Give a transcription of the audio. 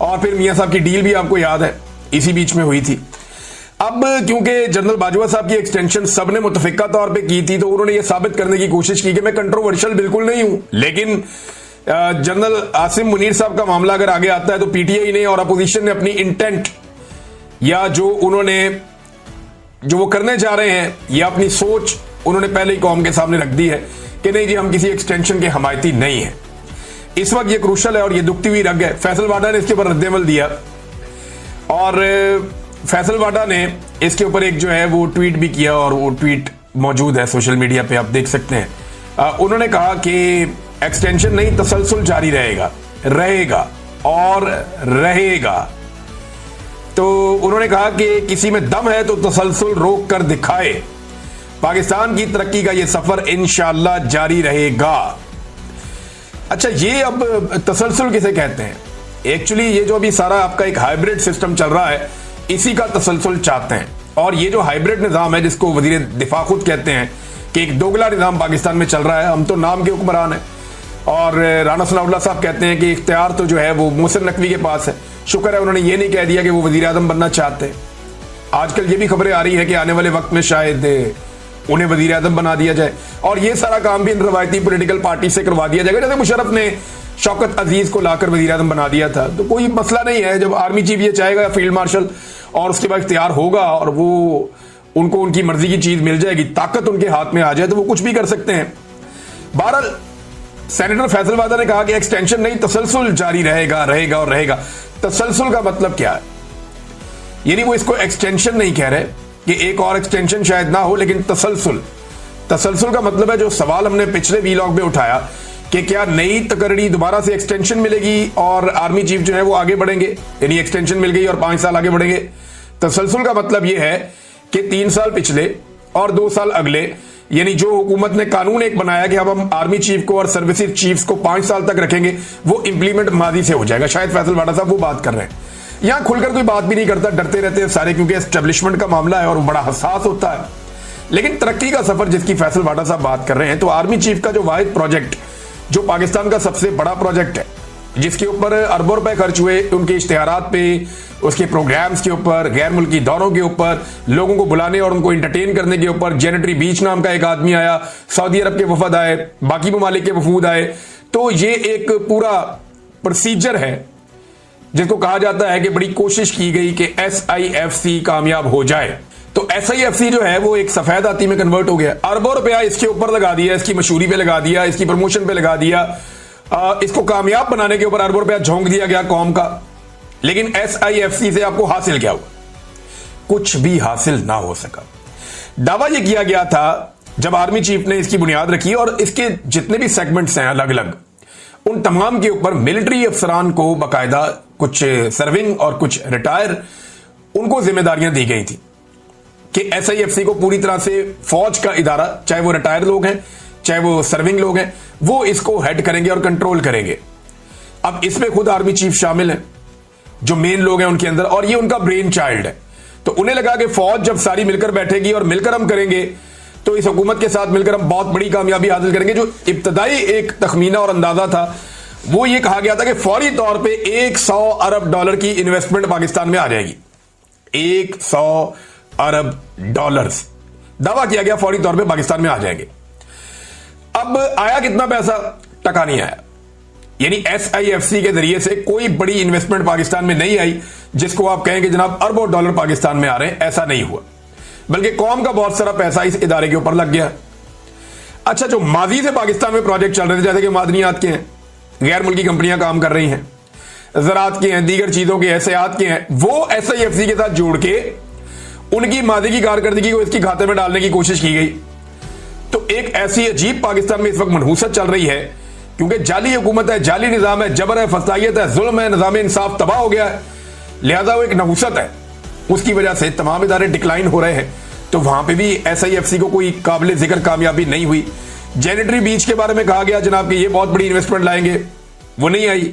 और फिर मियां साहब की डील भी आपको याद है इसी बीच में हुई थी। अब क्योंकि जनरल बाजवा साहब की एक्सटेंशन सबने मुतफिका तौर पे की थी, तो उन्होंने ये साबित करने की कोशिश की कि मैं कंट्रोवर्शियल बिल्कुल नहीं हूं। लेकिन जनरल आसिम मुनीर साहब का मामला अगर आगे आता है तो पीटीआई ने और अपोजिशन ने अपनी इंटेंट या जो वो करने जा रहे हैं या अपनी सोच उन्होंने पहले ही कौम के सामने रख दी है कि नहीं जी, हम किसी एक्सटेंशन के हमायती नहीं है। इस वक्त ये क्रूशल है और ये दुखती हुई रग है। फैसल वाडा ने इसके ऊपर रद्देमल दिया और फैसल वाडा ने इसके ऊपर एक जो है वो ट्वीट भी किया और वो ट्वीट मौजूद है सोशल मीडिया पे, आप देख सकते हैं। उन्होंने कहा कि एक्सटेंशन नहीं, तसलसल जारी रहेगा और रहेगा। तो उन्होंने कहा कि किसी में दम है तो तसलसल रोक कर दिखाए, पाकिस्तान की तरक्की का यह सफर इंशाअल्लाह जारी रहेगा। अच्छा, ये अब तसलसल किसे कहते हैं? एक्चुअली ये जो अभी सारा आपका एक हाइब्रिड सिस्टम चल रहा है, इसी का तसलसल चाहते हैं। और ये जो हाइब्रिड निजाम है, जिसको वजीर दिफा खुद कहते हैं कि एक दोगला निजाम पाकिस्तान में चल रहा है, हम तो नाम के हुक्मरान है। और राना सनाउल्लाह साहब कहते हैं कि इख्तियार तो जो है वो मोहसिन नकवी के पास है। शुक्र है उन्होंने ये नहीं कह दिया कि वो वजीर आजम बनना चाहते हैं। आजकल ये भी खबरें आ रही है कि आने वाले वक्त में शायद उन्हें वजीर आजम बना दिया जाए और ये सारा काम भी इन रवायती पॉलिटिकल पार्टी से करवा दिया जाएगा। जैसे मुशर्रफ ने शौकत अजीज को लाकर वजीर आजम बना दिया था, तो कोई मसला नहीं है। जब आर्मी चीफ ये चाहेगा, फील्ड मार्शल, और उसके बाद इख्तियार होगा और वो उनको उनकी मर्जी की चीज मिल जाएगी, ताकत उनके हाथ में आ जाए, तो वो कुछ भी कर सकते हैं। बहरहाल सेनेटर फैसल वादा ने कहा कि एक्सटेंशन नहीं, तसलसल जारी रहेगा। तसलसल का मतलब क्या है? यानी वो इसको एक्सटेंशन नहीं कह रहे कि एक और एक्सटेंशन शायद ना हो, लेकिन तसलसल का मतलब है जो सवाल हमने पिछले वीलॉग में उठाया कि क्या नई तकरीरी दोबारा से एक्सटेंशन मिलेगी और आर्मी चीफ जो है वो आगे बढ़ेंगे, यानी एक्सटेंशन मिल गई और 5 साल आगे बढ़ेंगे। तसलसल का मतलब यह है कि 3 साल पिछले और 2 साल अगले, यानी जो हुकूमत ने कानून एक बनाया कि अब हम आर्मी चीफ को और सर्विसेज चीफ्स को 5 साल तक रखेंगे, वो इंप्लीमेंट माजी से हो जाएगा। शायद फैसल वाडा साहब वो बात कर रहे हैं। यहां खुलकर कोई बात भी नहीं करता, डरते रहते हैं सारे, क्योंकि एस्टेब्लिशमेंट का मामला है और बड़ा हसास होता है। लेकिन तरक्की का सफर जिसकी फैसल वाडा साहब बात कर रहे हैं, तो आर्मी चीफ का जो वाहिद प्रोजेक्ट, जो पाकिस्तान का सबसे बड़ा प्रोजेक्ट है, जिसके ऊपर अरबों रुपए खर्च हुए, उनके इश्तिहारात पे, उसके प्रोग्राम्स के ऊपर, गैर मुल्की दौरों के ऊपर, लोगों को बुलाने और उनको इंटरटेन करने के ऊपर, जेनेटरी बीच नाम का एक आदमी आया, सऊदी अरब के वफद आए, बाकी ममालिक के वफूद आए। तो ये एक पूरा प्रोसीजर है जिसको कहा जाता है कि बड़ी कोशिश की गई कि SIFC कामयाब हो जाए। तो SIFC जो है वो एक सफेद हाथी में कन्वर्ट हो गया। अरबों रुपया इसके ऊपर लगा दिया, इसकी मशहूरी पे लगा दिया, इसकी प्रमोशन पे लगा दिया, इसको कामयाब बनाने के ऊपर अरबों रुपया झोंक दिया गया कौम का। लेकिन SIFC से आपको हासिल क्या हुआ? कुछ भी हासिल ना हो सका। दावा यह किया गया था जब आर्मी चीफ ने इसकी बुनियाद रखी और इसके जितने भी सेगमेंट्स हैं अलग अलग, उन तमाम के ऊपर मिलिट्री अफसरान को बाकायदा, कुछ सर्विंग और कुछ रिटायर, उनको जिम्मेदारियां दी गई थी कि SIFC को पूरी तरह से फौज का इदारा, चाहे वो रिटायर लोग हैं चाहे वो सर्विंग लोग हैं, वो इसको हेड करेंगे और कंट्रोल करेंगे। अब इसमें खुद आर्मी चीफ शामिल है, जो मेन लोग हैं उनके अंदर, और ये उनका ब्रेन चाइल्ड है। तो उन्हें लगा कि फौज जब सारी मिलकर बैठेगी और मिलकर हम करेंगे, तो इस हुकूमत के साथ मिलकर हम बहुत बड़ी कामयाबी हासिल करेंगे। जो इब्तदाई एक तखमीना और अंदाजा था, वो ये कहा गया था कि फौरी तौर पे $100 अरब की इन्वेस्टमेंट पाकिस्तान में आ जाएगी। $100 अरब दावा किया गया फौरी तौर पे पाकिस्तान में आ जाएंगे। अब आया कितना पैसा? टका नहीं आया। यानी SIFC के जरिए से कोई बड़ी इन्वेस्टमेंट पाकिस्तान में नहीं आई जिसको आप कहें कि जनाब अरबों डॉलर पाकिस्तान में आ रहे हैं। ऐसा नहीं हुआ, बल्कि कौम का बहुत सारा पैसा इस इदारे के ऊपर लग गया। अच्छा, जो माजी से पाकिस्तान में प्रोजेक्ट चल रहे थे, जैसे कि मादनियात के हैं, गैर मुल्की कंपनियां काम कर रही हैं, ज़राअत के हैं, दीगर चीजों के, एहसियात के हैं, वो SIFC के साथ जोड़ के उनकी माजी की कारकर्दगी को इसकी खाते में डालने की कोशिश की गई। तो एक ऐसी अजीब पाकिस्तान में इस वक्त मनहूसत चल रही है, क्योंकि जाली हुकूमत है, जाली निजाम है, जबर है, फसाइयत है, जुल्म है, निजाम इंसाफ तबाह हो गया है, लिहाजा वो एक नहूसत है। उसकी वजह से तमाम इदारे डिक्लाइन हो रहे हैं। तो वहां पे भी SIFC को कोई काबिल जिक्र कामयाबी नहीं हुई। जेनेटरी बीच के बारे में कहा गया जनाब कि ये बहुत बड़ी इन्वेस्टमेंट लाएंगे, वो नहीं आई।